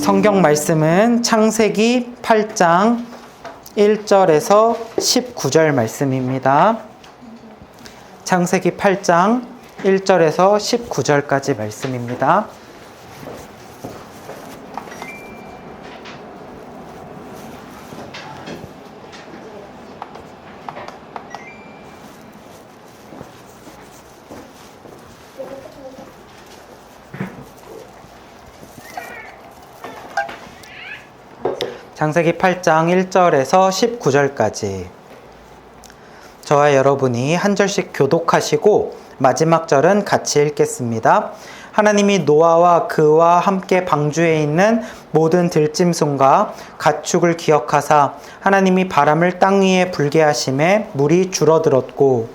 성경 말씀은 창세기 8장 1절에서 19절 말씀입니다. 창세기 8장 1절에서 19절까지 말씀입니다. 창세기 8장 1절에서 19절까지 저와 여러분이 한 절씩 교독하시고 마지막 절은 같이 읽겠습니다. 하나님이 노아와 그와 함께 방주에 있는 모든 들짐승과 가축을 기억하사 하나님이 바람을 땅 위에 불게 하심에 물이 줄어들었고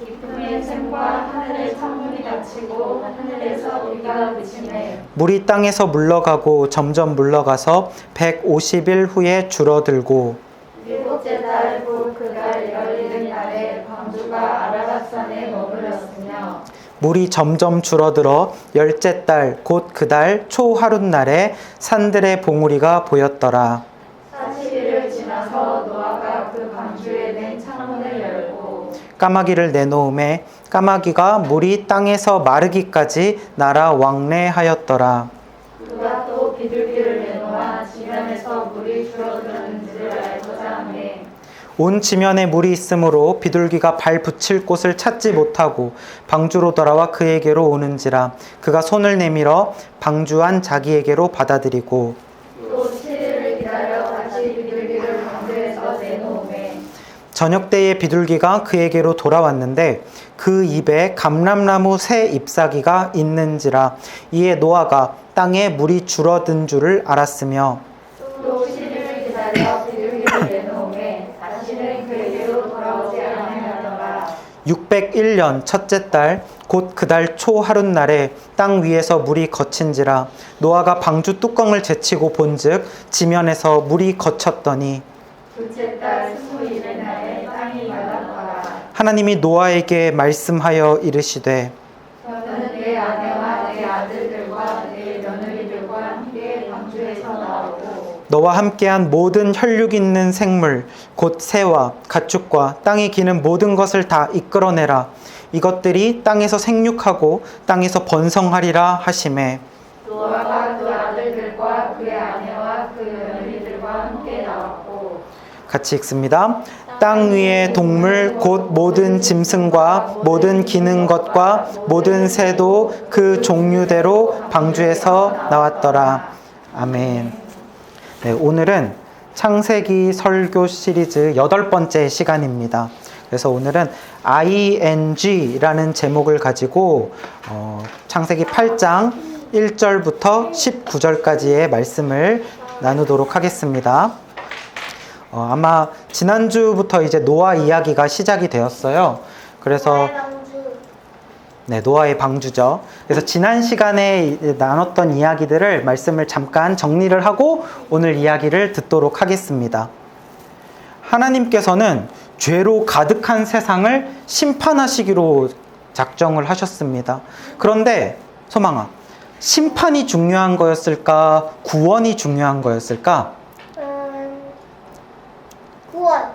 깊음의 샘과 하늘의 창문이 닫히고 하늘에서 비가 그치매 물이 땅에서 물러가고 점점 물러가서 150일 후에 줄어들고 일곱째 달 곧 그달 열일의 날에 방주가 아라랏산에 머물렀으며 물이 점점 줄어들어 열째 달 곧 그달 초하룻날에 산들의 봉우리가 보였더라. 40일을 지나서 노아가 그 방주에 낸 창문을 열고 까마귀를 내놓음에 까마귀가 물이 땅에서 마르기까지 날아 왕래하였더라. 그가 또 비둘기를 내놓아 지면에서 물이 줄어드는지를 알고자 하매 온 지면에 물이 있으므로 비둘기가 발 붙일 곳을 찾지 못하고 방주로 돌아와 그에게로 오는지라 그가 손을 내밀어 방주 안 자기에게로 받아들이고 또 7일을 기다려 다시 비둘기를 방주에서 내놓음에 저녁 때에 비둘기가 그에게로 돌아왔는데 그 입에 감람나무 새 잎사귀가 있는지라 이에 노아가 땅에 물이 줄어든 줄을 알았으며 또 7일을 기다려 비둘기를 내놓음에 다시는 그에게로 돌아오지 아니하더라. 601년 첫째 달 곧 그달 초 하룻날에 땅 위에서 물이 거친지라 노아가 방주 뚜껑을 제치고 본즉 지면에서 물이 거쳤더니 둘째 달 20일의 날에 땅이 말랐더라. 하나님이 노아에게 말씀하여 이르시되 너는 내 아내와 내 아들들과 내 며느리들과 함께 방주에서 나오고 너와 함께한 모든 혈육 있는 생물 곧 새와 가축과 땅에 기는 모든 것을 다 이끌어내라. 이것들이 땅에서 생육하고 땅에서 번성하리라 하시매 노아가 그 아들들과 그의 아내와 그 며느리들과 함께 나왔고 같이 읽습니다. 땅 위의 동물 곧 모든 짐승과 모든 기는 것과 모든 새도 그 종류대로 방주에서 나왔더라. 아멘. 네, 오늘은 창세기 설교 시리즈 8번째 시간입니다. 그래서 오늘은 ING라는 제목을 가지고 창세기 8장 1절부터 19절까지의 말씀을 나누도록 하겠습니다. 아마 지난주부터 이제 노아 이야기가 시작이 되었어요. 그래서 네, 노아의 방주죠. 그래서 지난 시간에 나눴던 이야기들을 말씀을 잠깐 정리를 하고 오늘 이야기를 듣도록 하겠습니다. 하나님께서는 죄로 가득한 세상을 심판하시기로 작정을 하셨습니다. 그런데 소망아, 심판이 중요한 거였을까? 구원이 중요한 거였을까?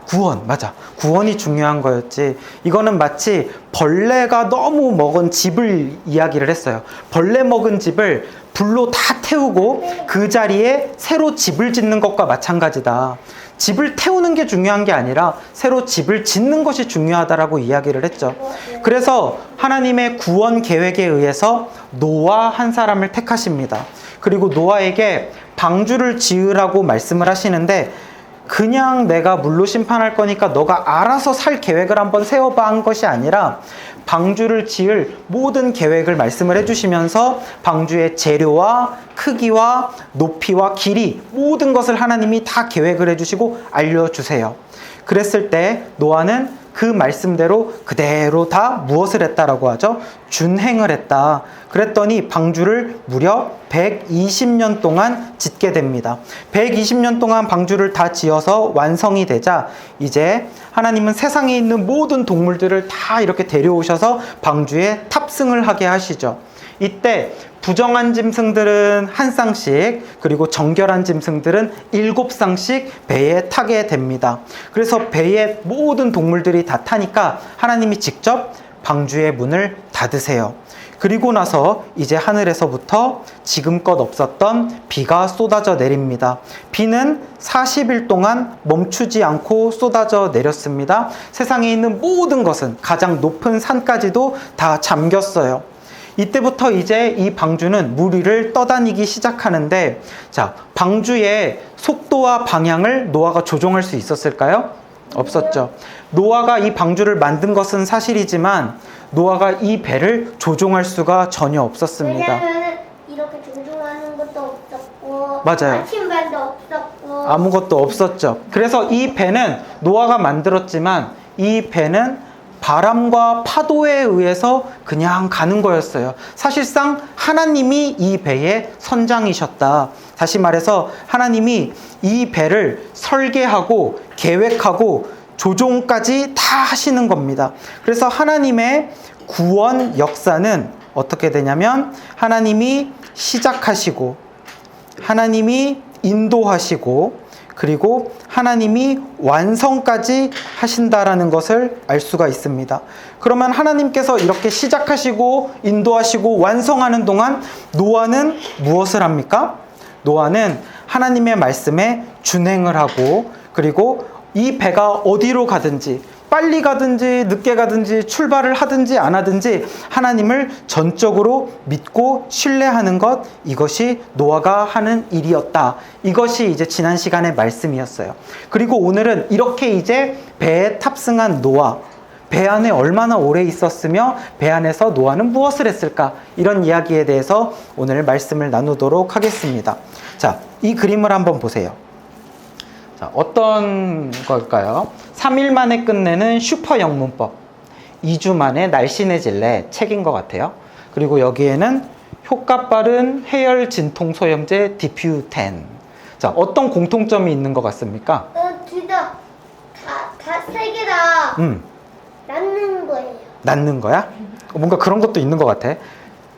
구원, 맞아. 구원이 중요한 거였지. 이거는 마치 벌레가 너무 먹은 집을 이야기를 했어요. 벌레 먹은 집을 불로 다 태우고 그 자리에 새로 집을 짓는 것과 마찬가지다. 집을 태우는 게 중요한 게 아니라 새로 집을 짓는 것이 중요하다라고 이야기를 했죠. 그래서 하나님의 구원 계획에 의해서 노아 한 사람을 택하십니다. 그리고 노아에게 방주를 지으라고 말씀을 하시는데 그냥 내가 물로 심판할 거니까 너가 알아서 살 계획을 한번 세워봐 한 것이 아니라 방주를 지을 모든 계획을 말씀을 해주시면서 방주의 재료와 크기와 높이와 길이 모든 것을 하나님이 다 계획을 해주시고 알려주세요. 그랬을 때 노아는 그 말씀대로 그대로 다 무엇을 했다라고 하죠? 준행을 했다. 그랬더니 방주를 무려 120년 동안 짓게 됩니다. 120년 동안 방주를 다 지어서 완성이 되자 이제 하나님은 세상에 있는 모든 동물들을 다 이렇게 데려오셔서 방주에 탑승을 하게 하시죠. 이때 부정한 짐승들은 한 쌍씩, 그리고 정결한 짐승들은 7쌍씩 배에 타게 됩니다. 그래서 배에 모든 동물들이 다 타니까 하나님이 직접 방주의 문을 닫으세요. 그리고 나서 이제 하늘에서부터 지금껏 없었던 비가 쏟아져 내립니다. 비는 40일 동안 멈추지 않고 쏟아져 내렸습니다. 세상에 있는 모든 것은, 가장 높은 산까지도 다 잠겼어요. 이때부터 이제 이 방주는 물 위를 떠다니기 시작하는데, 자, 방주의 속도와 방향을 노아가 조종할 수 있었을까요? 없었죠. 노아가 이 방주를 만든 것은 사실이지만 노아가 이 배를 조종할 수가 전혀 없었습니다. 왜냐면 이렇게 조종하는 것도 없었고, 맞아요. 나침반도 없었고, 아무것도 없었죠. 그래서 이 배는 노아가 만들었지만 이 배는 바람과 파도에 의해서 그냥 가는 거였어요. 사실상 하나님이 이 배의 선장이셨다. 다시 말해서 하나님이 이 배를 설계하고 계획하고 조종까지 다 하시는 겁니다. 그래서 하나님의 구원 역사는 어떻게 되냐면, 하나님이 시작하시고 하나님이 인도하시고 그리고 하나님이 완성까지 하신다라는 것을 알 수가 있습니다. 그러면 하나님께서 이렇게 시작하시고 인도하시고 완성하는 동안 노아는 무엇을 합니까? 노아는 하나님의 말씀에 준행을 하고, 그리고 이 배가 어디로 가든지, 빨리 가든지 늦게 가든지 출발을 하든지 안 하든지 하나님을 전적으로 믿고 신뢰하는 것, 이것이 노아가 하는 일이었다. 이것이 이제 지난 시간의 말씀이었어요. 그리고 오늘은 이렇게 이제 배에 탑승한 노아, 배 안에 얼마나 오래 있었으며 배 안에서 노아는 무엇을 했을까, 이런 이야기에 대해서 오늘 말씀을 나누도록 하겠습니다. 자, 이 그림을 한번 보세요. 자, 어떤 걸까요? 3일 만에 끝내는 슈퍼 영문법, 2주 만에 날씬해질래, 책인 것 같아요. 그리고 여기에는 효과 빠른 해열 진통 소염제 디퓨텐. 자, 어떤 공통점이 있는 것 같습니까? 둘 다 세 개다 낳는 거예요. 낫는 거야? 뭔가 그런 것도 있는 것 같아.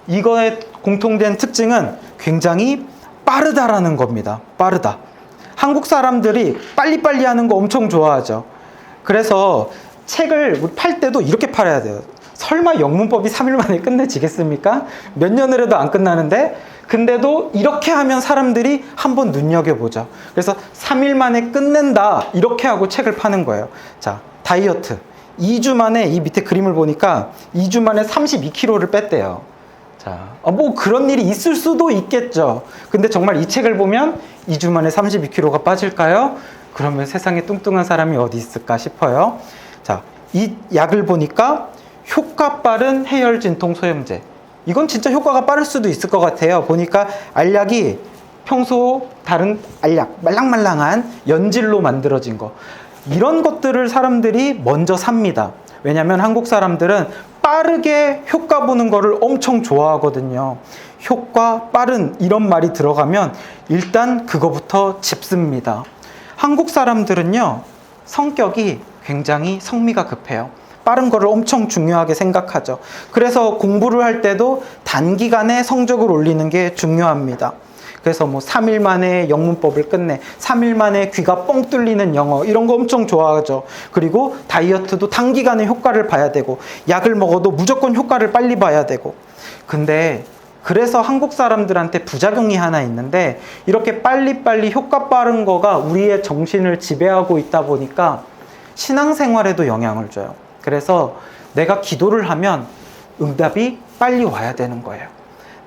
이거의 공통된 특징은 굉장히 빠르다라는 겁니다. 빠르다. 한국 사람들이 빨리빨리 하는 거 엄청 좋아하죠. 그래서 책을 팔 때도 이렇게 팔아야 돼요. 설마 영문법이 3일 만에 끝내지겠습니까? 몇 년을 해도 안 끝나는데, 근데도 이렇게 하면 사람들이 한번 눈여겨보죠. 그래서 3일 만에 끝낸다, 이렇게 하고 책을 파는 거예요. 자, 다이어트. 2주 만에, 이 밑에 그림을 보니까 2주 만에 32kg를 뺐대요. 자, 뭐 그런 일이 있을 수도 있겠죠. 근데 정말 이 책을 보면 2주 만에 32kg가 빠질까요? 그러면 세상에 뚱뚱한 사람이 어디 있을까 싶어요. 자, 이 약을 보니까 효과 빠른 해열 진통 소염제. 이건 진짜 효과가 빠를 수도 있을 것 같아요. 보니까 알약이 평소 다른 알약, 말랑말랑한 연질로 만들어진 거, 이런 것들을 사람들이 먼저 삽니다. 왜냐하면 한국 사람들은 빠르게 효과 보는 거를 엄청 좋아하거든요. 효과 빠른 이런 말이 들어가면 일단 그거부터 짚습니다. 한국 사람들은요, 성격이 굉장히 성미가 급해요. 빠른 거를 엄청 중요하게 생각하죠. 그래서 공부를 할 때도 단기간에 성적을 올리는 게 중요합니다. 그래서 뭐 3일 만에 영문법을 끝내, 3일 만에 귀가 뻥 뚫리는 영어, 이런 거 엄청 좋아하죠. 그리고 다이어트도 단기간에 효과를 봐야 되고, 약을 먹어도 무조건 효과를 빨리 봐야 되고. 근데 그래서 한국 사람들한테 부작용이 하나 있는데, 이렇게 빨리빨리 효과 빠른 거가 우리의 정신을 지배하고 있다 보니까 신앙생활에도 영향을 줘요. 그래서 내가 기도를 하면 응답이 빨리 와야 되는 거예요.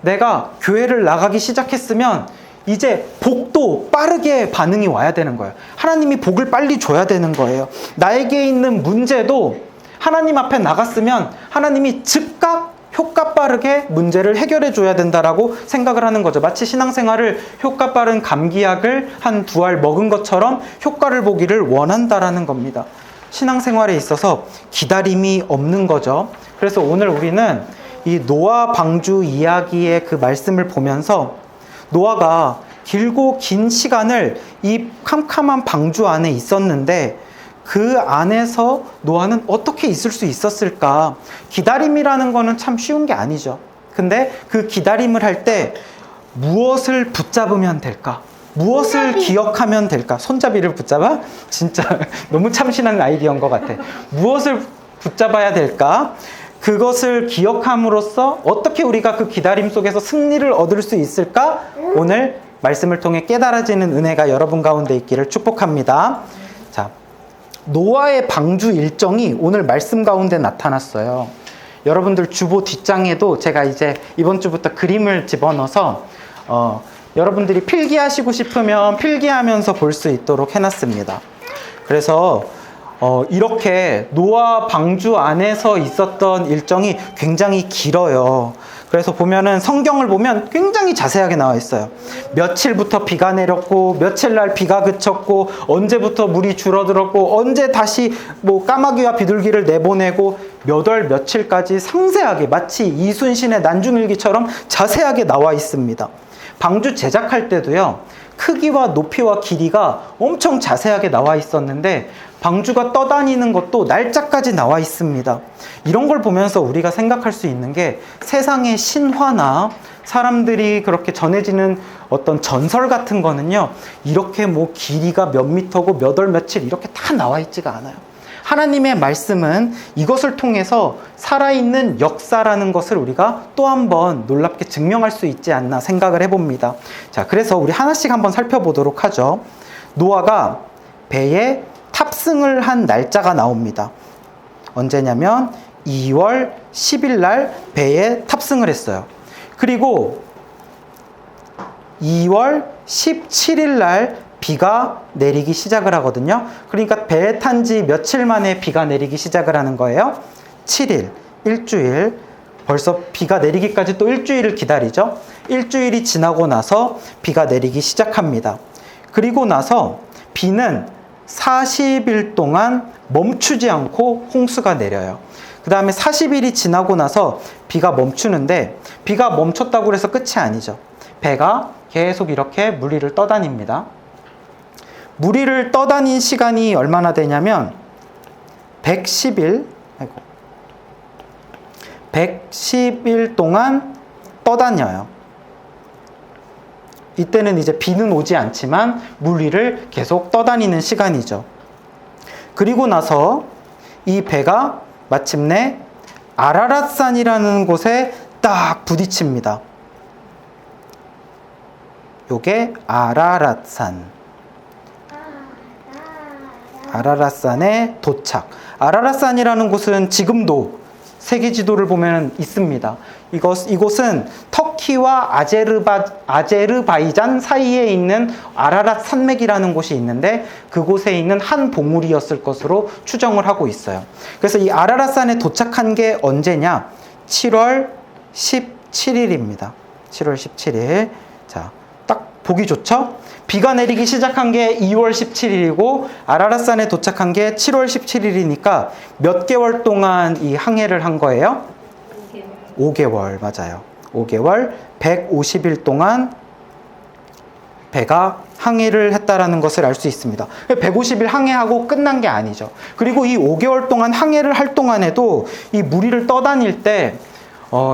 내가 교회를 나가기 시작했으면 이제 복도 빠르게 반응이 와야 되는 거예요. 하나님이 복을 빨리 줘야 되는 거예요. 나에게 있는 문제도 하나님 앞에 나갔으면 하나님이 즉각 효과 빠르게 문제를 해결해 줘야 된다라고 생각을 하는 거죠. 마치 신앙생활을 효과 빠른 감기약을 한 2알 먹은 것처럼 효과를 보기를 원한다라는 겁니다. 신앙생활에 있어서 기다림이 없는 거죠. 그래서 오늘 우리는 이 노아 방주 이야기의 그 말씀을 보면서 노아가 길고 긴 시간을 이 캄캄한 방주 안에 있었는데 그 안에서 노아는 어떻게 있을 수 있었을까? 기다림이라는 거는 참 쉬운 게 아니죠. 근데 그 기다림을 할 때 무엇을 붙잡으면 될까? 무엇을 기억하면 될까? 손잡이를 붙잡아? 진짜 너무 참신한 아이디어인 것 같아. 무엇을 붙잡아야 될까? 그것을 기억함으로써 어떻게 우리가 그 기다림 속에서 승리를 얻을 수 있을까? 오늘 말씀을 통해 깨달아지는 은혜가 여러분 가운데 있기를 축복합니다. 자, 노아의 방주 일정이 오늘 말씀 가운데 나타났어요. 여러분들 주보 뒷장에도 제가 이제 이번 주부터 그림을 집어넣어서 여러분들이 필기하시고 싶으면 필기하면서 볼 수 있도록 해놨습니다. 그래서 이렇게 노아 방주 안에서 있었던 일정이 굉장히 길어요. 그래서 보면은 성경을 보면 굉장히 자세하게 나와 있어요. 며칠부터 비가 내렸고, 며칠 날 비가 그쳤고, 언제부터 물이 줄어들었고, 언제 다시 뭐 까마귀와 비둘기를 내보내고, 몇 월 며칠까지 상세하게 마치 이순신의 난중일기처럼 자세하게 나와 있습니다. 방주 제작할 때도요, 크기와 높이와 길이가 엄청 자세하게 나와 있었는데 방주가 떠다니는 것도 날짜까지 나와 있습니다. 이런 걸 보면서 우리가 생각할 수 있는 게 세상의 신화나 사람들이 그렇게 전해지는 어떤 전설 같은 거는요, 이렇게 뭐 길이가 몇 미터고 몇 월 며칠 이렇게 다 나와 있지가 않아요. 하나님의 말씀은 이것을 통해서 살아있는 역사라는 것을 우리가 또 한 번 놀랍게 증명할 수 있지 않나 생각을 해봅니다. 자, 그래서 우리 하나씩 한번 살펴보도록 하죠. 노아가 배에 탑승을 한 날짜가 나옵니다. 언제냐면 2월 10일 날 배에 탑승을 했어요. 그리고 2월 17일 날 비가 내리기 시작을 하거든요. 그러니까 배에 탄 지 며칠 만에 비가 내리기 시작을 하는 거예요. 7일, 일주일. 벌써 비가 내리기까지 또 일주일을 기다리죠. 일주일이 지나고 나서 비가 내리기 시작합니다. 그리고 나서 비는 40일 동안 멈추지 않고 홍수가 내려요. 그 다음에 40일이 지나고 나서 비가 멈추는데, 비가 멈췄다고 해서 끝이 아니죠. 배가 계속 이렇게 물 위를 떠다닙니다. 물 위를 떠다닌 시간이 얼마나 되냐면 110일 110일 동안 떠다녀요. 이때는 이제 비는 오지 않지만 물 위를 계속 떠다니는 시간이죠. 그리고 나서 이 배가 마침내 아라랏산이라는 곳에 딱 부딪힙니다. 요게 아라랏산. 아라랏산에 도착. 아라랏산이라는 곳은 지금도 세계 지도를 보면 있습니다. 이곳은 터키와 아제르바이잔 사이에 있는 아라랏 산맥이라는 곳이 있는데 그곳에 있는 한 봉우리였을 것으로 추정을 하고 있어요. 그래서 이 아라랏산에 도착한 게 언제냐? 7월 17일입니다. 7월 17일. 자, 딱 보기 좋죠? 비가 내리기 시작한 게 2월 17일이고 아라랏산에 도착한 게 7월 17일이니까 몇 개월 동안 이 항해를 한 거예요? 5개월, 맞아요. 5개월, 150일 동안 배가 항해를 했다라는 것을 알 수 있습니다. 150일 항해하고 끝난 게 아니죠. 그리고 이 5개월 동안 항해를 할 동안에도 이 물 위를 떠다닐 때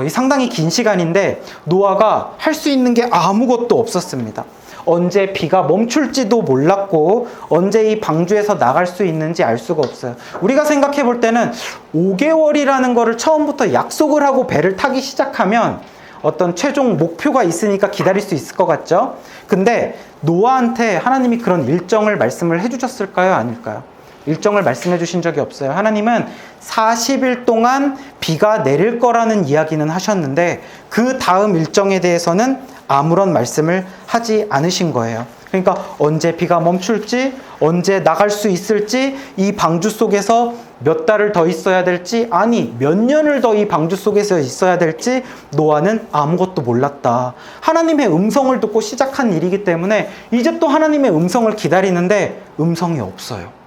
이 상당히 긴 시간인데 노아가 할 수 있는 게 아무것도 없었습니다. 언제 비가 멈출지도 몰랐고 언제 이 방주에서 나갈 수 있는지 알 수가 없어요. 우리가 생각해 볼 때는 5개월이라는 거를 처음부터 약속을 하고 배를 타기 시작하면 어떤 최종 목표가 있으니까 기다릴 수 있을 것 같죠? 근데 노아한테 하나님이 그런 일정을 말씀을 해주셨을까요? 아닐까요? 일정을 말씀해 주신 적이 없어요. 하나님은 40일 동안 비가 내릴 거라는 이야기는 하셨는데 그 다음 일정에 대해서는 아무런 말씀을 하지 않으신 거예요. 그러니까 언제 비가 멈출지, 언제 나갈 수 있을지, 이 방주 속에서 몇 달을 더 있어야 될지, 아니 몇 년을 더 이 방주 속에서 있어야 될지 노아는 아무것도 몰랐다. 하나님의 음성을 듣고 시작한 일이기 때문에 이제 또 하나님의 음성을 기다리는데 음성이 없어요.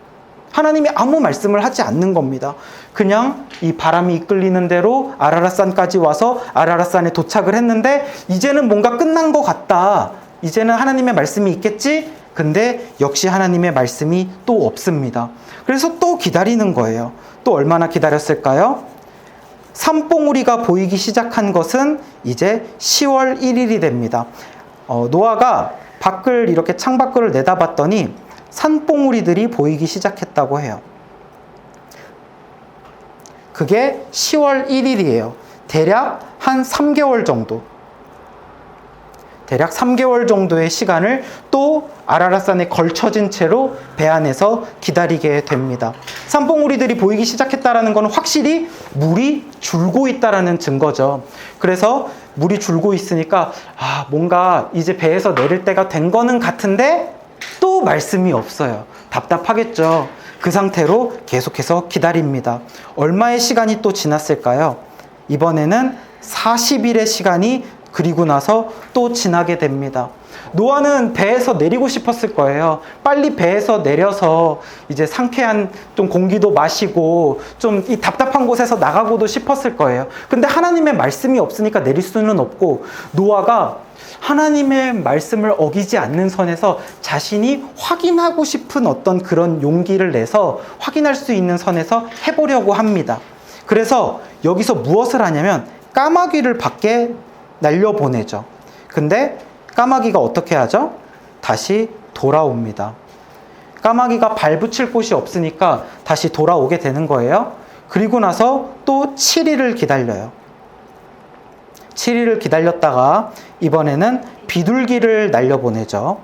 하나님이 아무 말씀을 하지 않는 겁니다. 그냥 이 바람이 이끌리는 대로 아라랏산까지 와서 아라랏산에 도착을 했는데 이제는 뭔가 끝난 것 같다. 이제는 하나님의 말씀이 있겠지? 근데 역시 하나님의 말씀이 또 없습니다. 그래서 또 기다리는 거예요. 또 얼마나 기다렸을까요? 산봉우리가 보이기 시작한 것은 이제 10월 1일이 됩니다. 노아가 밖을 이렇게 창밖을 내다봤더니 산봉우리들이 보이기 시작했다고 해요. 그게 10월 1일이에요. 대략 한 3개월 정도. 대략 3개월 정도의 시간을 또 아라랏산에 걸쳐진 채로 배 안에서 기다리게 됩니다. 산봉우리들이 보이기 시작했다는 건 확실히 물이 줄고 있다는 증거죠. 그래서 물이 줄고 있으니까 뭔가 이제 배에서 내릴 때가 된 거는 같은데 또 말씀이 없어요. 답답하겠죠. 그 상태로 계속해서 기다립니다. 얼마의 시간이 또 지났을까요? 이번에는 40일의 시간이 그리고 나서 또 지나게 됩니다. 노아는 배에서 내리고 싶었을 거예요. 빨리 배에서 내려서 이제 상쾌한 좀 공기도 마시고 좀 이 답답한 곳에서 나가고도 싶었을 거예요. 근데 하나님의 말씀이 없으니까 내릴 수는 없고, 노아가 하나님의 말씀을 어기지 않는 선에서 자신이 확인하고 싶은 어떤 그런 용기를 내서 확인할 수 있는 선에서 해보려고 합니다. 그래서 여기서 무엇을 하냐면 까마귀를 밖에 날려보내죠. 근데 까마귀가 어떻게 하죠? 다시 돌아옵니다. 까마귀가 발붙일 곳이 없으니까 다시 돌아오게 되는 거예요. 그리고 나서 또 7일을 기다려요. 7일을 기다렸다가 이번에는 비둘기를 날려보내죠.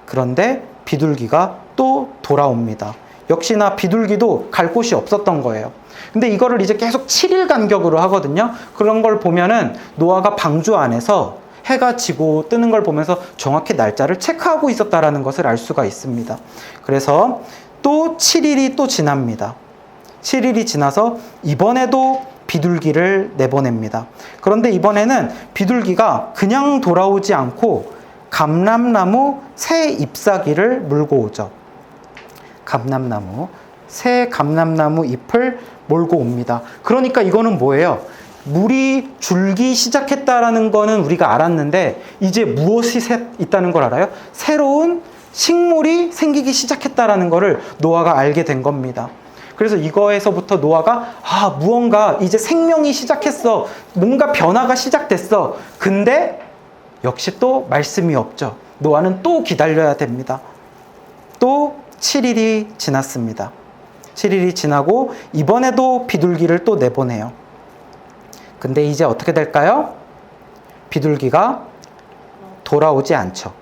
그런데 비둘기가 또 돌아옵니다. 역시나 비둘기도 갈 곳이 없었던 거예요. 근데 이거를 이제 계속 7일 간격으로 하거든요. 그런 걸 보면은 노아가 방주 안에서 해가 지고 뜨는 걸 보면서 정확히 날짜를 체크하고 있었다라는 것을 알 수가 있습니다. 그래서 또 7일이 또 지납니다. 7일이 지나서 이번에도 비둘기를 내보냅니다. 그런데 이번에는 비둘기가 그냥 돌아오지 않고 감람나무 새 잎사귀를 물고 오죠. 새 감람나무 잎을 몰고 옵니다. 그러니까 이거는 뭐예요? 물이 줄기 시작했다라는 거는 우리가 알았는데 이제 무엇이 있다는 걸 알아요? 새로운 식물이 생기기 시작했다라는 거를 노아가 알게 된 겁니다. 그래서 이거에서부터 노아가 무언가 이제 생명이 시작했어. 뭔가 변화가 시작됐어. 근데 역시 또 말씀이 없죠. 노아는 또 기다려야 됩니다. 또 7일이 지났습니다. 7일이 지나고 이번에도 비둘기를 또 내보내요. 근데 이제 어떻게 될까요? 비둘기가 돌아오지 않죠.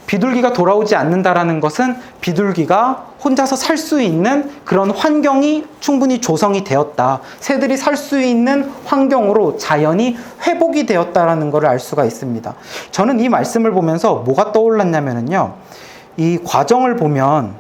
비둘기가 돌아오지 않는다라는 것은 비둘기가 혼자서 살 수 있는 그런 환경이 충분히 조성이 되었다. 새들이 살 수 있는 환경으로 자연이 회복이 되었다라는 것을 알 수가 있습니다. 저는 이 말씀을 보면서 뭐가 떠올랐냐면요. 이 과정을 보면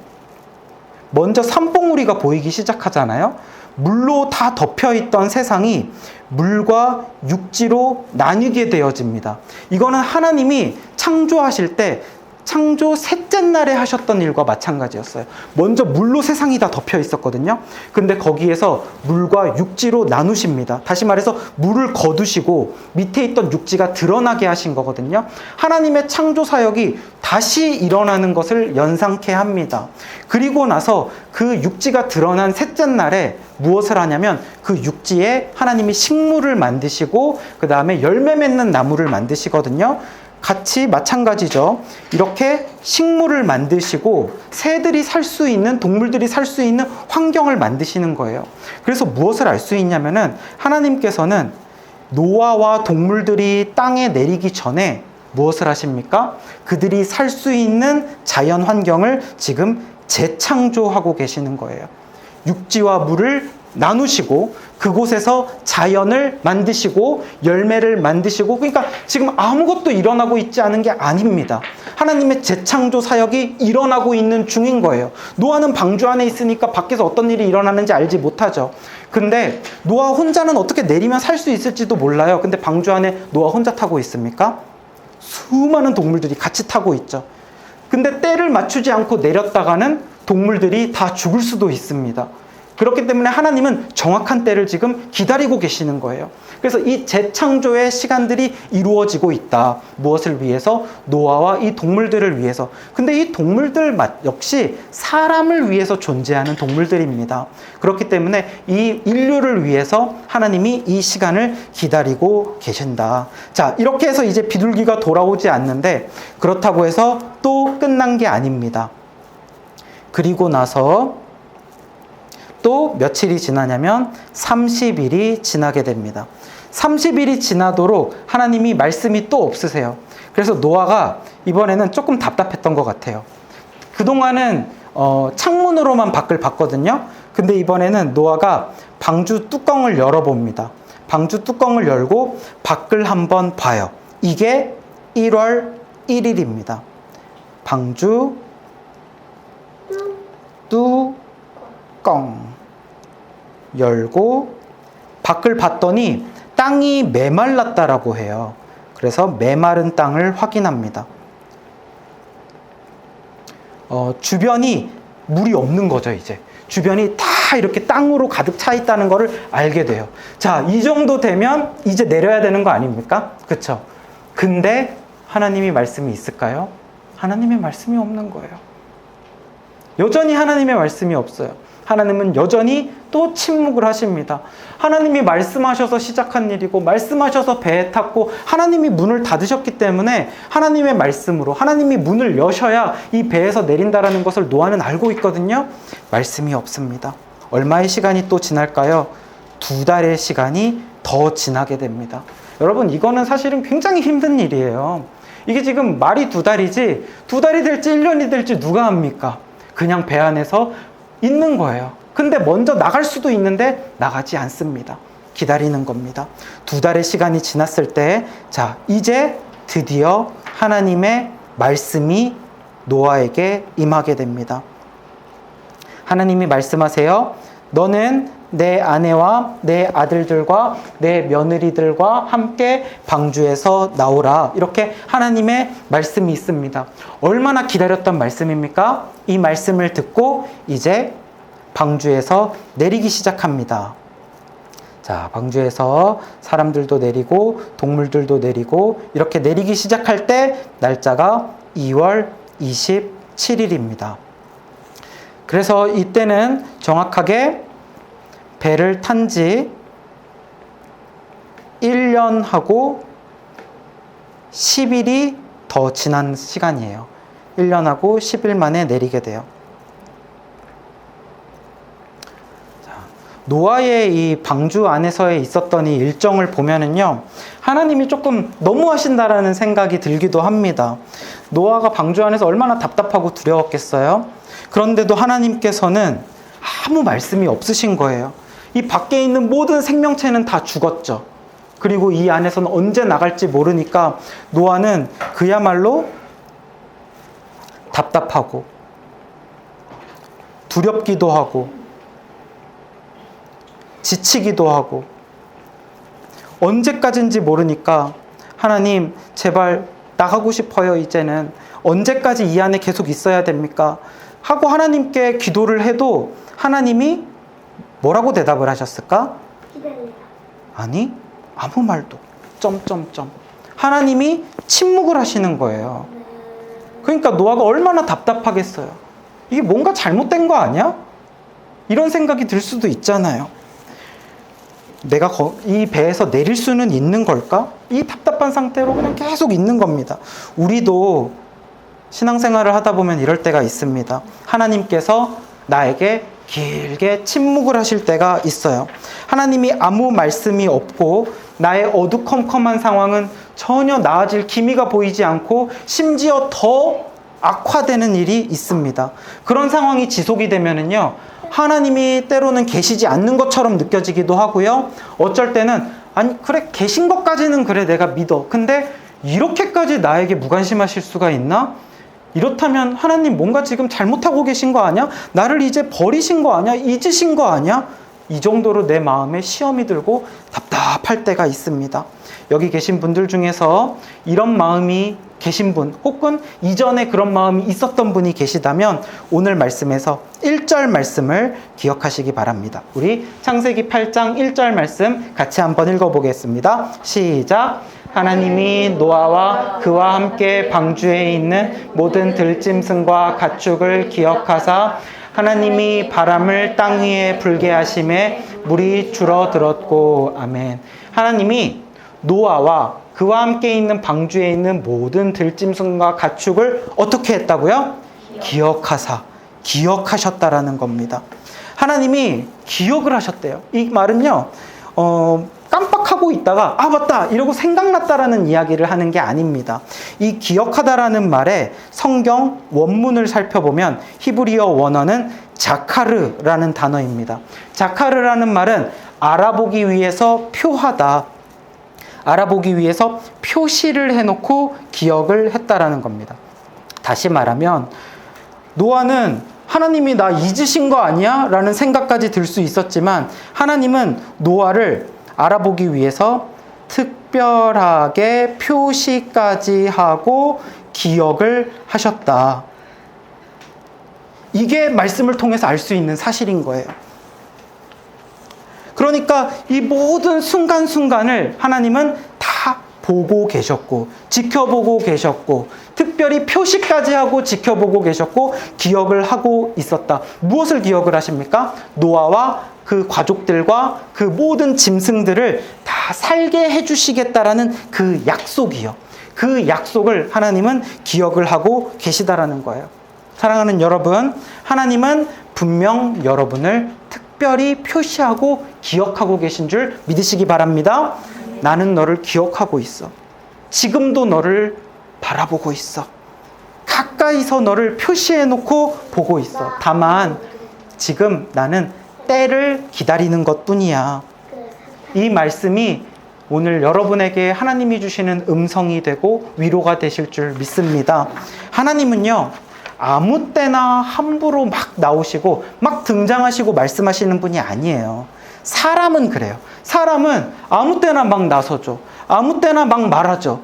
먼저 산봉우리가 보이기 시작하잖아요. 물로 다 덮여있던 세상이 물과 육지로 나뉘게 되어집니다. 이거는 하나님이 창조하실 때 창조 셋째 날에 하셨던 일과 마찬가지였어요. 먼저 물로 세상이 다 덮여 있었거든요. 근데 거기에서 물과 육지로 나누십니다. 다시 말해서 물을 거두시고 밑에 있던 육지가 드러나게 하신 거거든요. 하나님의 창조 사역이 다시 일어나는 것을 연상케 합니다. 그리고 나서 그 육지가 드러난 셋째 날에 무엇을 하냐면 그 육지에 하나님이 식물을 만드시고 그 다음에 열매 맺는 나무를 만드시거든요. 같이 마찬가지죠. 이렇게 식물을 만드시고 새들이 살 수 있는, 동물들이 살 수 있는 환경을 만드시는 거예요. 그래서 무엇을 알 수 있냐면은 하나님께서는 노아와 동물들이 땅에 내리기 전에 무엇을 하십니까? 그들이 살 수 있는 자연 환경을 지금 재창조하고 계시는 거예요. 육지와 물을 나누시고 그곳에서 자연을 만드시고 열매를 만드시고, 그러니까 지금 아무것도 일어나고 있지 않은 게 아닙니다. 하나님의 재창조 사역이 일어나고 있는 중인 거예요. 노아는 방주 안에 있으니까 밖에서 어떤 일이 일어나는지 알지 못하죠. 근데 노아 혼자는 어떻게 내리면 살 수 있을지도 몰라요. 근데 방주 안에 노아 혼자 타고 있습니까? 수많은 동물들이 같이 타고 있죠. 근데 때를 맞추지 않고 내렸다가는 동물들이 다 죽을 수도 있습니다. 그렇기 때문에 하나님은 정확한 때를 지금 기다리고 계시는 거예요. 그래서 이 재창조의 시간들이 이루어지고 있다. 무엇을 위해서? 노아와 이 동물들을 위해서. 근데 이 동물들 역시 사람을 위해서 존재하는 동물들입니다. 그렇기 때문에 이 인류를 위해서 하나님이 이 시간을 기다리고 계신다. 자, 이렇게 해서 이제 비둘기가 돌아오지 않는데, 그렇다고 해서 또 끝난 게 아닙니다. 그리고 나서 또 며칠이 지나냐면 30일이 지나게 됩니다. 30일이 지나도록 하나님이 말씀이 또 없으세요. 그래서 노아가 이번에는 조금 답답했던 것 같아요. 그동안은 창문으로만 밖을 봤거든요. 근데 이번에는 노아가 방주 뚜껑을 열어봅니다. 방주 뚜껑을 열고 밖을 한번 봐요. 이게 1월 1일입니다. 방주 뚜껑 열고 밖을 봤더니 땅이 메말랐다라고 해요. 그래서 메마른 땅을 확인합니다. 주변이 물이 없는 거죠, 이제. 주변이 다 이렇게 땅으로 가득 차 있다는 것을 알게 돼요. 자, 이 정도 되면 이제 내려야 되는 거 아닙니까? 그쵸? 근데 하나님이 말씀이 있을까요? 하나님의 말씀이 없는 거예요. 여전히 하나님의 말씀이 없어요. 하나님은 여전히 또 침묵을 하십니다. 하나님이 말씀하셔서 시작한 일이고, 말씀하셔서 배에 탔고, 하나님이 문을 닫으셨기 때문에 하나님의 말씀으로 하나님이 문을 여셔야 이 배에서 내린다라는 것을 노아는 알고 있거든요. 말씀이 없습니다. 얼마의 시간이 또 지날까요? 2달의 시간이 더 지나게 됩니다. 여러분, 이거는 사실은 굉장히 힘든 일이에요. 이게 지금 말이 2달이지 2달이 될지 1년이 될지 누가 합니까? 그냥 배 안에서 있는 거예요. 근데 먼저 나갈 수도 있는데 나가지 않습니다. 기다리는 겁니다. 2달의 시간이 지났을 때, 자, 이제 드디어 하나님의 말씀이 노아에게 임하게 됩니다. 하나님이 말씀하세요. 너는 내 아내와 내 아들들과 내 며느리들과 함께 방주에서 나오라. 이렇게 하나님의 말씀이 있습니다. 얼마나 기다렸던 말씀입니까? 이 말씀을 듣고 이제 방주에서 내리기 시작합니다. 자, 방주에서 사람들도 내리고 동물들도 내리고 이렇게 내리기 시작할 때 날짜가 2월 27일입니다. 그래서 이때는 정확하게 배를 탄 지 1년하고 10일이 더 지난 시간이에요. 1년하고 10일 만에 내리게 돼요. 자, 노아의 이 방주 안에서의 있었던 이 일정을 보면은요, 하나님이 조금 너무하신다라는 생각이 들기도 합니다. 노아가 방주 안에서 얼마나 답답하고 두려웠겠어요? 그런데도 하나님께서는 아무 말씀이 없으신 거예요. 이 밖에 있는 모든 생명체는 다 죽었죠. 그리고 이 안에서는 언제 나갈지 모르니까 노아는 그야말로 답답하고 두렵기도 하고 지치기도 하고 언제까지인지 모르니까 하나님 제발 나가고 싶어요. 이제는 언제까지 이 안에 계속 있어야 됩니까? 하고 하나님께 기도를 해도 하나님이 뭐라고 대답을 하셨을까? 기다려. 아니, 아무 말도. 하나님이 침묵을 하시는 거예요. 그러니까 노아가 얼마나 답답하겠어요. 이게 뭔가 잘못된 거 아니야? 이런 생각이 들 수도 있잖아요. 내가 이 배에서 내릴 수는 있는 걸까? 이 답답한 상태로 그냥 계속 있는 겁니다. 우리도 신앙생활을 하다 보면 이럴 때가 있습니다. 하나님께서 나에게 길게 침묵을 하실 때가 있어요. 하나님이 아무 말씀이 없고 나의 어두컴컴한 상황은 전혀 나아질 기미가 보이지 않고 심지어 더 악화되는 일이 있습니다. 그런 상황이 지속이 되면은요, 하나님이 때로는 계시지 않는 것처럼 느껴지기도 하고요. 어쩔 때는 아니 그래 계신 것까지는 그래 내가 믿어. 근데 이렇게까지 나에게 무관심하실 수가 있나? 이렇다면 하나님 뭔가 지금 잘못하고 계신 거 아니야? 나를 이제 버리신 거 아니야? 잊으신 거 아니야? 이 정도로 내 마음에 시험이 들고 답답할 때가 있습니다. 여기 계신 분들 중에서 이런 마음이 계신 분, 혹은 이전에 그런 마음이 있었던 분이 계시다면 오늘 말씀에서 1절 말씀을 기억하시기 바랍니다. 우리 창세기 8장 1절 말씀 같이 한번 읽어보겠습니다. 시작. 하나님이 노아와 그와 함께 방주에 있는 모든 들짐승과 가축을 기억하사 하나님이 바람을 땅 위에 불게 하심에 물이 줄어들었고. 아멘. 하나님이 노아와 그와 함께 있는 방주에 있는 모든 들짐승과 가축을 어떻게 했다고요? 기억하셨다라는 겁니다. 하나님이 기억을 하셨대요. 이 말은요, 깜빡하고 있다가 맞다 이러고 생각났다라는 이야기를 하는 게 아닙니다. 이 기억하다라는 말에 성경 원문을 살펴보면 히브리어 원어는 자카르라는 단어입니다. 자카르라는 말은 알아보기 위해서 표하다, 알아보기 위해서 표시를 해놓고 기억을 했다라는 겁니다. 다시 말하면 노아는 하나님이 나 잊으신 거 아니야? 라는 생각까지 들 수 있었지만 하나님은 노아를 알아보기 위해서 특별하게 표시까지 하고 기억을 하셨다. 이게 말씀을 통해서 알 수 있는 사실인 거예요. 그러니까 이 모든 순간순간을 하나님은 다 보고 계셨고 지켜보고 계셨고 특별히 표시까지 하고 지켜보고 계셨고 기억을 하고 있었다. 무엇을 기억을 하십니까? 노아와 그 가족들과 그 모든 짐승들을 다 살게 해주시겠다라는 그 약속이요. 그 약속을 하나님은 기억을 하고 계시다라는 거예요. 사랑하는 여러분, 하나님은 분명 여러분을 특별히 표시하고 기억하고 계신 줄 믿으시기 바랍니다. 나는 너를 기억하고 있어. 지금도 너를 바라보고 있어. 가까이서 너를 표시해놓고 보고 있어. 다만 지금 나는 때를 기다리는 것뿐이야. 이 말씀이 오늘 여러분에게 하나님이 주시는 음성이 되고 위로가 되실 줄 믿습니다. 하나님은요, 아무 때나 함부로 막 나오시고 막 등장하시고 말씀하시는 분이 아니에요. 사람은 그래요. 사람은 아무 때나 막 나서죠. 아무 때나 막 말하죠.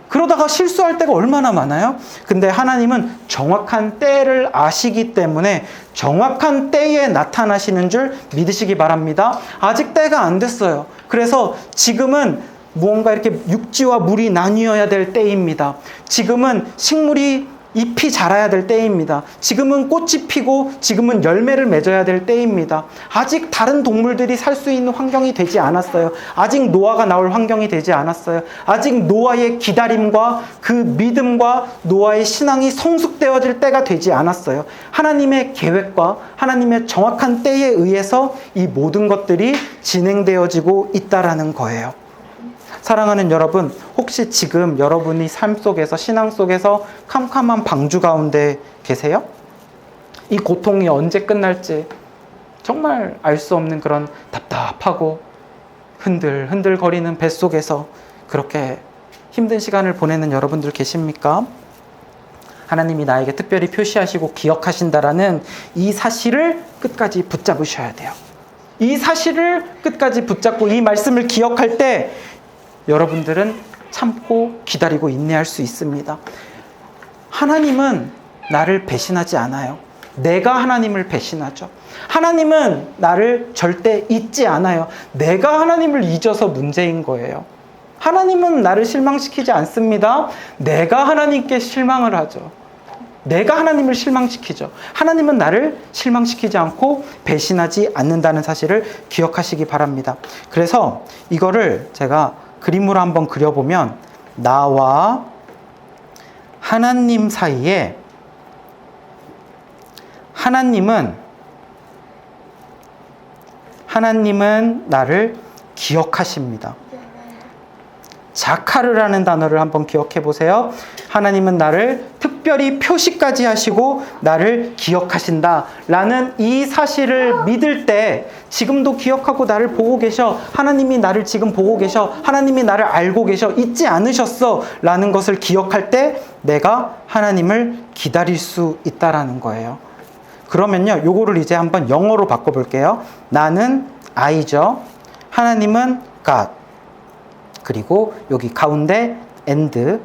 그러다가 실수할 때가 얼마나 많아요? 근데 하나님은 정확한 때를 아시기 때문에 정확한 때에 나타나시는 줄 믿으시기 바랍니다. 아직 때가 안 됐어요. 그래서 지금은 무언가 이렇게 육지와 물이 나뉘어야 될 때입니다. 지금은 식물이 잎이 자라야 될 때입니다. 지금은 꽃이 피고 지금은 열매를 맺어야 될 때입니다. 아직 다른 동물들이 살 수 있는 환경이 되지 않았어요. 아직 노아가 나올 환경이 되지 않았어요. 아직 노아의 기다림과 그 믿음과 노아의 신앙이 성숙되어질 때가 되지 않았어요. 하나님의 계획과 하나님의 정확한 때에 의해서 이 모든 것들이 진행되어지고 있다라는 거예요. 사랑하는 여러분, 혹시 지금 여러분이 삶 속에서, 신앙 속에서 캄캄한 방주 가운데 계세요? 이 고통이 언제 끝날지 정말 알 수 없는 그런 답답하고 흔들흔들거리는 뱃속에서 그렇게 힘든 시간을 보내는 여러분들 계십니까? 하나님이 나에게 특별히 표시하시고 기억하신다라는 이 사실을 끝까지 붙잡으셔야 돼요. 이 사실을 끝까지 붙잡고 이 말씀을 기억할 때 여러분들은 참고 기다리고 인내할 수 있습니다. 하나님은 나를 배신하지 않아요. 내가 하나님을 배신하죠. 하나님은 나를 절대 잊지 않아요. 내가 하나님을 잊어서 문제인 거예요. 하나님은 나를 실망시키지 않습니다. 내가 하나님께 실망을 하죠. 내가 하나님을 실망시키죠. 하나님은 나를 실망시키지 않고 배신하지 않는다는 사실을 기억하시기 바랍니다. 그래서 이거를 제가 그림으로 한번 그려보면 나와 하나님 사이에 하나님은 나를 기억하십니다. 자카르라는 단어를 한번 기억해 보세요. 하나님은 나를 특별히 표시까지 하시고 나를 기억하신다 라는 이 사실을 믿을 때 지금도 기억하고 나를 보고 계셔. 하나님이 나를 지금 보고 계셔. 하나님이 나를 알고 계셔. 잊지 않으셨어 라는 것을 기억할 때 내가 하나님을 기다릴 수 있다라는 거예요. 그러면요, 요거를 이제 한번 영어로 바꿔볼게요. 나는 I죠. 하나님은 God. 그리고 여기 가운데 and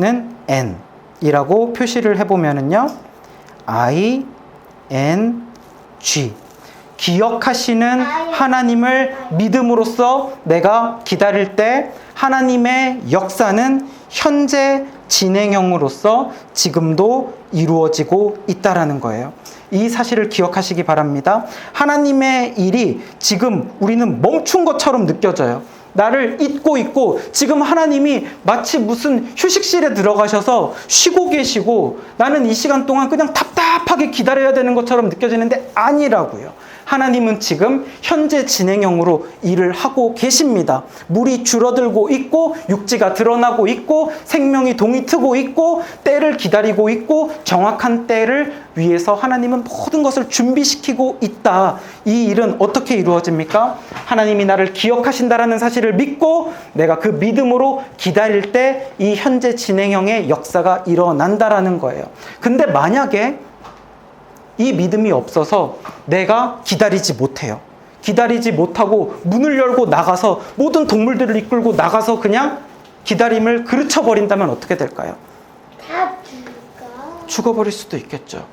N 이라고 표시를 해보면은요, I, N, G. 기억하시는 하나님을 믿음으로써 내가 기다릴 때 하나님의 역사는 현재 진행형으로서 지금도 이루어지고 있다라는 거예요. 이 사실을 기억하시기 바랍니다. 하나님의 일이 지금 우리는 멈춘 것처럼 느껴져요. 나를 잊고 있고 지금 하나님이 마치 무슨 휴식실에 들어가셔서 쉬고 계시고 나는 이 시간 동안 그냥 답답하게 기다려야 되는 것처럼 느껴지는데 아니라고요. 하나님은 지금 현재 진행형으로 일을 하고 계십니다. 물이 줄어들고 있고 육지가 드러나고 있고 생명이 동이 트고 있고 때를 기다리고 있고 정확한 때를 위해서 하나님은 모든 것을 준비시키고 있다. 이 일은 어떻게 이루어집니까? 하나님이 나를 기억하신다라는 사실을 믿고 내가 그 믿음으로 기다릴 때 이 현재 진행형의 역사가 일어난다라는 거예요. 근데 만약에 이 믿음이 없어서 내가 기다리지 못해요. 기다리지 못하고 문을 열고 나가서 모든 동물들을 이끌고 나가서 그냥 기다림을 그르쳐버린다면 어떻게 될까요? 다 죽을까? 죽어버릴 수도 있겠죠.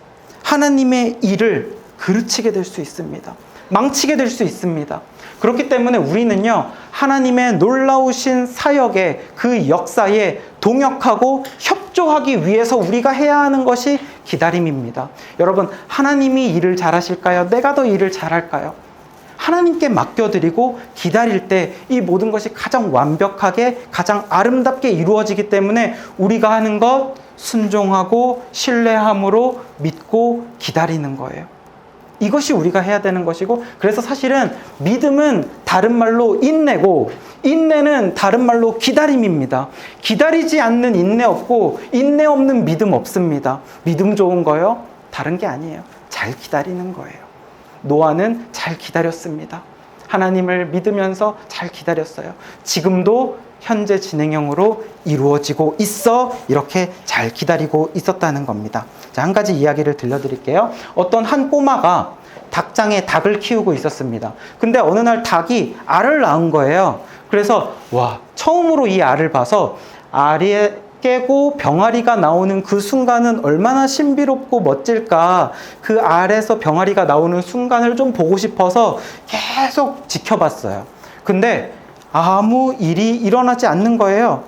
하나님의 일을 그르치게 될 수 있습니다. 망치게 될 수 있습니다. 그렇기 때문에 우리는요, 하나님의 놀라우신 사역에 그 역사에 동역하고 협조하기 위해서 우리가 해야 하는 것이 기다림입니다. 여러분, 하나님이 일을 잘하실까요? 내가 더 일을 잘할까요? 하나님께 맡겨드리고 기다릴 때 이 모든 것이 가장 완벽하게 가장 아름답게 이루어지기 때문에 우리가 하는 것 순종하고 신뢰함으로 믿고 기다리는 거예요. 이것이 우리가 해야 되는 것이고, 그래서 사실은 믿음은 다른 말로 인내고 인내는 다른 말로 기다림입니다. 기다리지 않는 인내 없고 인내 없는 믿음 없습니다. 믿음 좋은 거요? 다른 게 아니에요. 잘 기다리는 거예요. 노아는 잘 기다렸습니다. 하나님을 믿으면서 잘 기다렸어요. 지금도 현재 진행형으로 이루어지고 있어 이렇게 잘 기다리고 있었다는 겁니다. 자, 한 가지 이야기를 들려드릴게요. 어떤 한 꼬마가 닭장에 닭을 키우고 있었습니다. 근데 어느 날 닭이 알을 낳은 거예요. 그래서 처음으로 이 알을 봐서 알이 깨고 병아리가 나오는 그 순간은 얼마나 신비롭고 멋질까. 그 알에서 병아리가 나오는 순간을 좀 보고 싶어서 계속 지켜봤어요. 근데 아무 일이 일어나지 않는 거예요.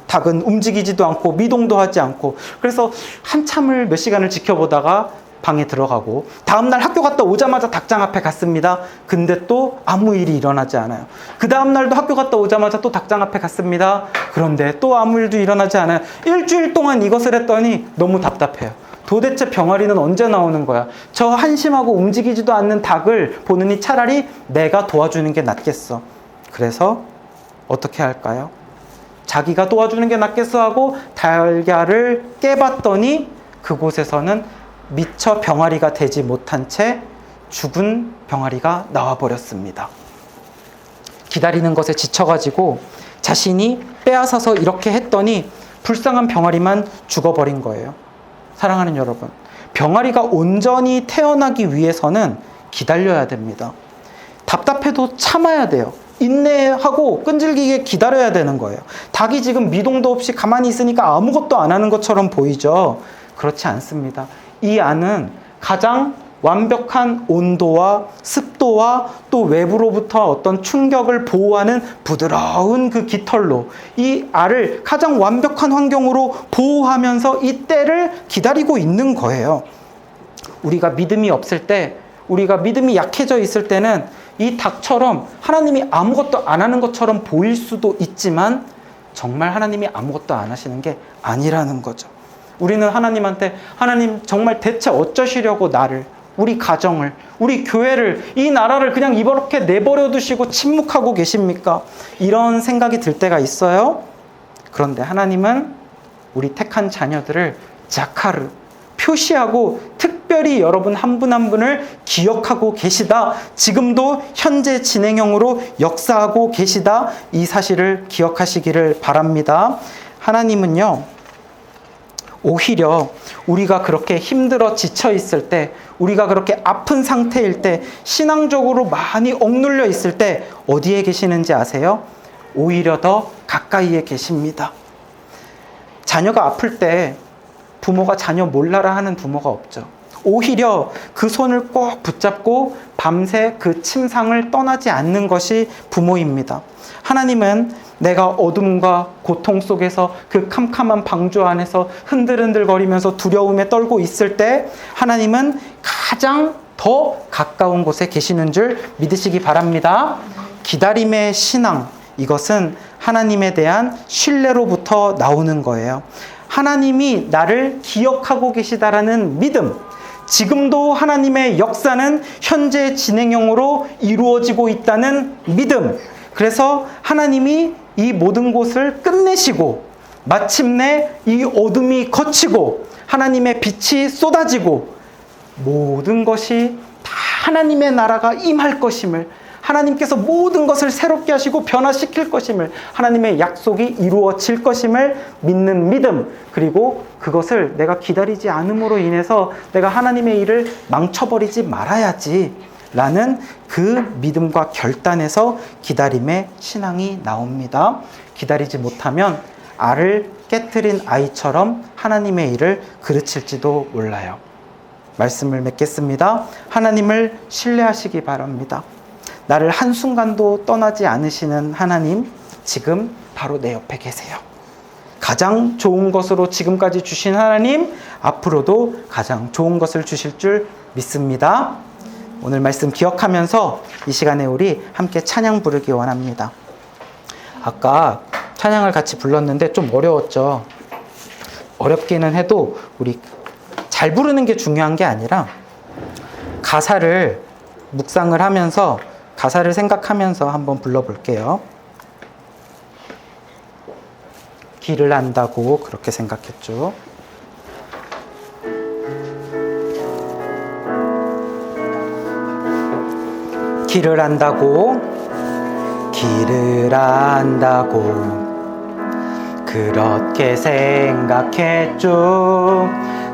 닭은 움직이지도 않고 미동도 하지 않고. 그래서 한참을 몇 시간을 지켜보다가 방에 들어가고 다음날 학교 갔다 오자마자 닭장 앞에 갔습니다. 근데 또 아무 일이 일어나지 않아요. 그 다음날도 학교 갔다 오자마자 또 닭장 앞에 갔습니다. 그런데 또 아무 일도 일어나지 않아요. 일주일 동안 이것을 했더니 너무 답답해요. 도대체 병아리는 언제 나오는 거야? 저 한심하고 움직이지도 않는 닭을 보느니 차라리 내가 도와주는 게 낫겠어. 그래서 어떻게 할까요? 자기가 도와주는 게 낫겠어 하고 달걀을 깨봤더니 그곳에서는 미처 병아리가 되지 못한 채 죽은 병아리가 나와버렸습니다. 기다리는 것에 지쳐가지고 자신이 빼앗아서 이렇게 했더니 불쌍한 병아리만 죽어버린 거예요. 사랑하는 여러분, 병아리가 온전히 태어나기 위해서는 기다려야 됩니다. 답답해도 참아야 돼요. 인내하고 끈질기게 기다려야 되는 거예요. 닭이 지금 미동도 없이 가만히 있으니까 아무것도 안 하는 것처럼 보이죠? 그렇지 않습니다. 이 안은 가장 완벽한 온도와 습도와 또 외부로부터 어떤 충격을 보호하는 부드러운 그 깃털로 이 알을 가장 완벽한 환경으로 보호하면서 이 때를 기다리고 있는 거예요. 우리가 믿음이 없을 때, 우리가 믿음이 약해져 있을 때는 이 닭처럼 하나님이 아무것도 안 하는 것처럼 보일 수도 있지만 정말 하나님이 아무것도 안 하시는 게 아니라는 거죠. 우리는 하나님한테 하나님 정말 대체 어쩌시려고 나를, 우리 가정을, 우리 교회를, 이 나라를 그냥 이렇게 내버려 두시고 침묵하고 계십니까? 이런 생각이 들 때가 있어요. 그런데 하나님은 우리 택한 자녀들을 자카르, 표시하고 특별히 여러분 한 분 한 분을 기억하고 계시다. 지금도 현재 진행형으로 역사하고 계시다. 이 사실을 기억하시기를 바랍니다. 하나님은요, 오히려 우리가 그렇게 힘들어 지쳐 있을 때, 우리가 그렇게 아픈 상태일 때, 신앙적으로 많이 억눌려 있을 때 어디에 계시는지 아세요? 오히려 더 가까이에 계십니다. 자녀가 아플 때 부모가 자녀 몰라라 하는 부모가 없죠. 오히려 그 손을 꼭 붙잡고 밤새 그 침상을 떠나지 않는 것이 부모입니다. 하나님은 내가 어둠과 고통 속에서 그 캄캄한 방주 안에서 흔들흔들거리면서 두려움에 떨고 있을 때 하나님은 가장 더 가까운 곳에 계시는 줄 믿으시기 바랍니다. 기다림의 신앙, 이것은 하나님에 대한 신뢰로부터 나오는 거예요. 하나님이 나를 기억하고 계시다라는 믿음, 지금도 하나님의 역사는 현재 진행형으로 이루어지고 있다는 믿음. 그래서 하나님이 이 모든 것을 끝내시고 마침내 이 어둠이 걷히고 하나님의 빛이 쏟아지고 모든 것이 다 하나님의 나라가 임할 것임을, 하나님께서 모든 것을 새롭게 하시고 변화시킬 것임을, 하나님의 약속이 이루어질 것임을 믿는 믿음, 그리고 그것을 내가 기다리지 않음으로 인해서 내가 하나님의 일을 망쳐버리지 말아야지 라는 그 믿음과 결단에서 기다림의 신앙이 나옵니다. 기다리지 못하면 알을 깨트린 아이처럼 하나님의 일을 그르칠지도 몰라요. 말씀을 맺겠습니다. 하나님을 신뢰하시기 바랍니다. 나를 한순간도 떠나지 않으시는 하나님, 지금 바로 내 옆에 계세요. 가장 좋은 것으로 지금까지 주신 하나님, 앞으로도 가장 좋은 것을 주실 줄 믿습니다. 오늘 말씀 기억하면서 이 시간에 우리 함께 찬양 부르기 원합니다. 아까 찬양을 같이 불렀는데 좀 어려웠죠. 어렵기는 해도 우리 잘 부르는 게 중요한 게 아니라 가사를 묵상을 하면서 가사를 생각하면서 한번 불러볼게요. 길을 안다고 그렇게 생각했죠. 길을 안다고, 길을 안다고 그렇게 생각했죠.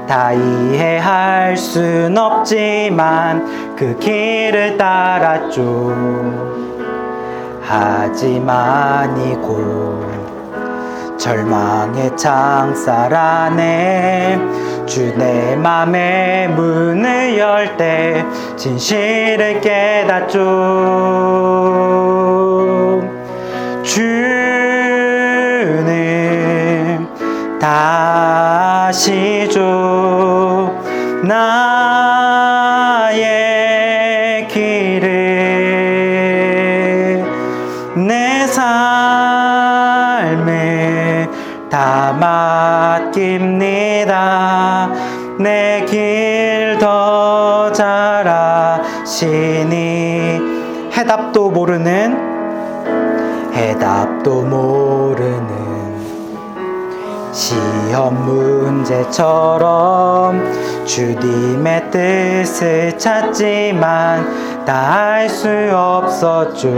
다 이해할 순 없지만 그 길을 따랐죠. 하지만 이곳 절망의 창살 안에 주 내 맘의 문을 열 때 진실을 깨닫죠. 주는 다시 줘 나의 길을, 내 삶을 다 맡깁니다. 내 길 더 잘 아시니 해답도 모르는 시험 문제처럼 주님의 뜻을 찾지만 다 알 수 없었죠.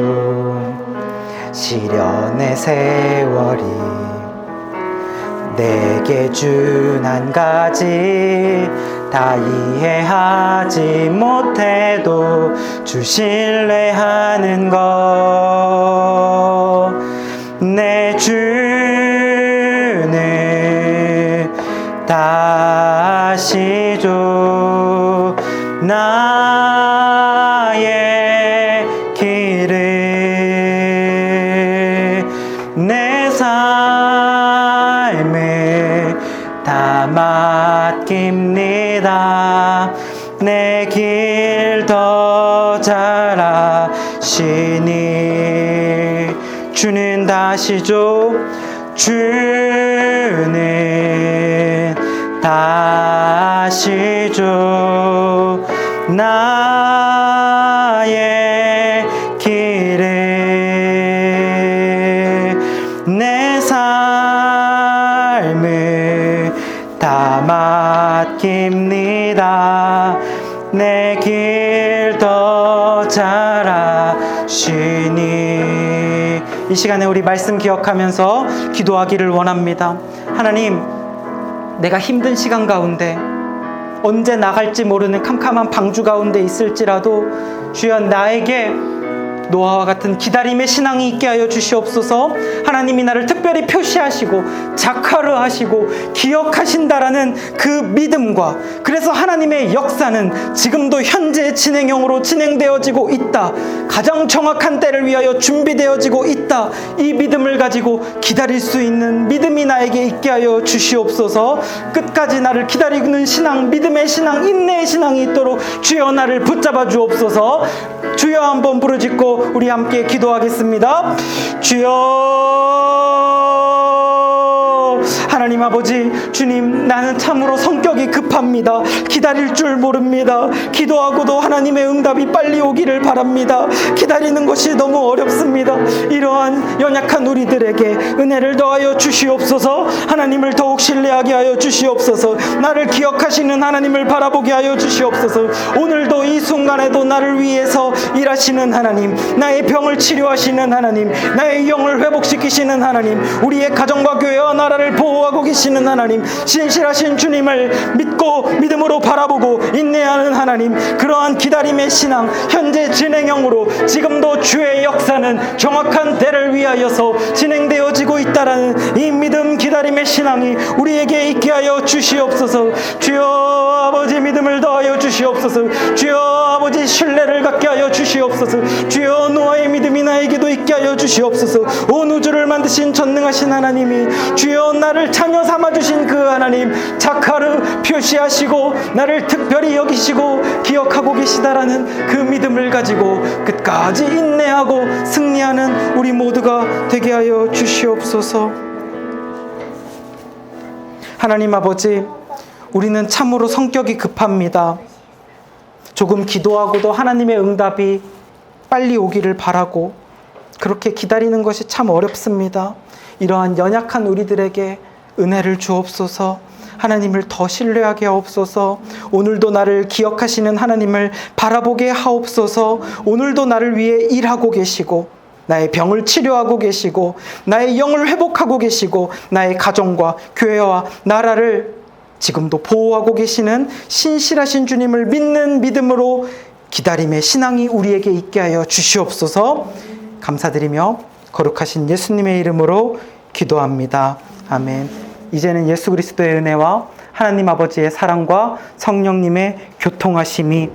시련의 세월이 내게 준 한 가지 다 이해하지 못해도 주 신뢰하는 것, 내 주는 다시 줘 나의 길을, 내 삶을 다 맡깁니다. 내 길 더 잘 아시니 주는 다시 줘, 주는 다시 줘 나의 길을, 내 삶을 다 맡깁니다. 내 길 더 잘 아시니. 이 시간에 우리 말씀 기억하면서 기도하기를 원합니다. 하나님, 내가 힘든 시간 가운데 언제 나갈지 모르는 캄캄한 방주 가운데 있을지라도 주여 나에게 노아와 같은 기다림의 신앙이 있게 하여 주시옵소서. 하나님이 나를 특별히 표시하시고 자카르하시고 기억하신다라는 그 믿음과, 그래서 하나님의 역사는 지금도 현재 진행형으로 진행되어지고 있다, 가장 정확한 때를 위하여 준비되어지고 있다, 이 믿음을 가지고 기다릴 수 있는 믿음이 나에게 있게 하여 주시옵소서. 끝까지 나를 기다리는 신앙, 믿음의 신앙, 인내의 신앙이 있도록 주여 나를 붙잡아 주옵소서. 주여 한번 부르짖고 우리 함께 기도하겠습니다. 주여, 하나님 아버지, 주님, 나는 참으로 성격이 급합니다. 기다릴 줄 모릅니다. 기도하고도 하나님의 응답이 빨리 오기를 바랍니다. 기다리는 것이 너무 어렵습니다. 이러한 연약한 우리들에게 은혜를 더하여 주시옵소서. 하나님을 더욱 신뢰하게 하여 주시옵소서. 나를 기억하시는 하나님을 바라보게 하여 주시옵소서. 오늘도 이 순간에도 나를 위해서 일하시는 하나님, 나의 병을 치료하시는 하나님, 나의 영을 회복시키시는 하나님, 우리의 가정과 교회와 나라를 보호하고 계시는 하나님, 신실하신 주님을 믿고 믿음으로 바라보고 인내하는 하나님, 그러한 기다림의 신앙, 현재 진행형으로 지금도 주의 역사는 정확한 때를 위하여서 진행되어지고 있다라는 이 믿음, 기다림의 신앙이 우리에게 있게 하여 주시옵소서. 주여 아버지, 믿음을 더하여 주시옵소서. 주여 아버지, 신뢰를 갖게 하여 주시옵소서. 주여 노아의 믿음이 나에게도 있게 하여 주시옵소서. 온 우주를 만드신 전능하신 하나님이, 주여 나를 자녀 삼아주신 그 하나님, 자카르 표시하시고 나를 특별히 여기시고 기억하고 계시다라는 그 믿음을 가지고 끝까지 인내하고 승리하는 우리 모두가 되게 하여 주시옵소서. 하나님 아버지, 우리는 참으로 성격이 급합니다. 조금 기도하고도 하나님의 응답이 빨리 오기를 바라고 그렇게 기다리는 것이 참 어렵습니다. 이러한 연약한 우리들에게 은혜를 주옵소서. 하나님을 더 신뢰하게 하옵소서. 오늘도 나를 기억하시는 하나님을 바라보게 하옵소서. 오늘도 나를 위해 일하고 계시고 나의 병을 치료하고 계시고 나의 영을 회복하고 계시고 나의 가정과 교회와 나라를 지금도 보호하고 계시는 신실하신 주님을 믿는 믿음으로 기다림의 신앙이 우리에게 있게 하여 주시옵소서. 감사드리며 거룩하신 예수님의 이름으로 기도합니다. 아멘. 이제는 예수 그리스도의 은혜와 하나님 아버지의 사랑과 성령님의 교통하심이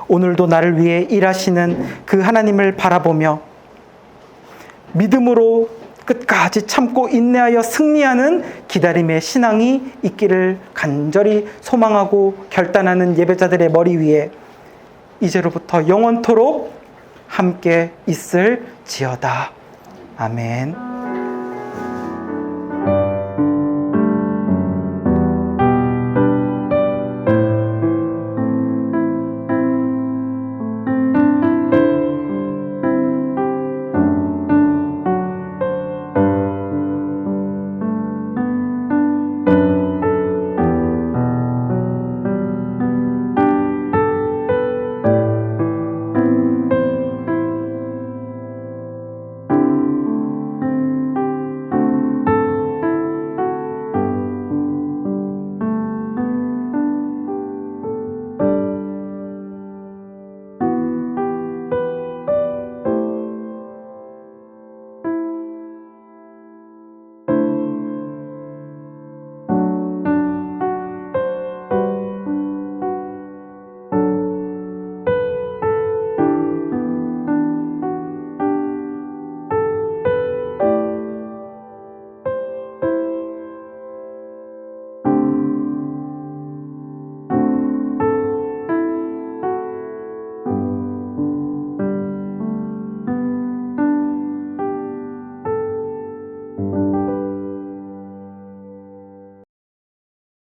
오늘도 나를 위해 일하시는 그 하나님을 바라보며 믿음으로 끝까지 참고 인내하여 승리하는 기다림의 신앙이 있기를 간절히 소망하고 결단하는 예배자들의 머리 위에 이제로부터 영원토록 함께 있을지어다. 아멘.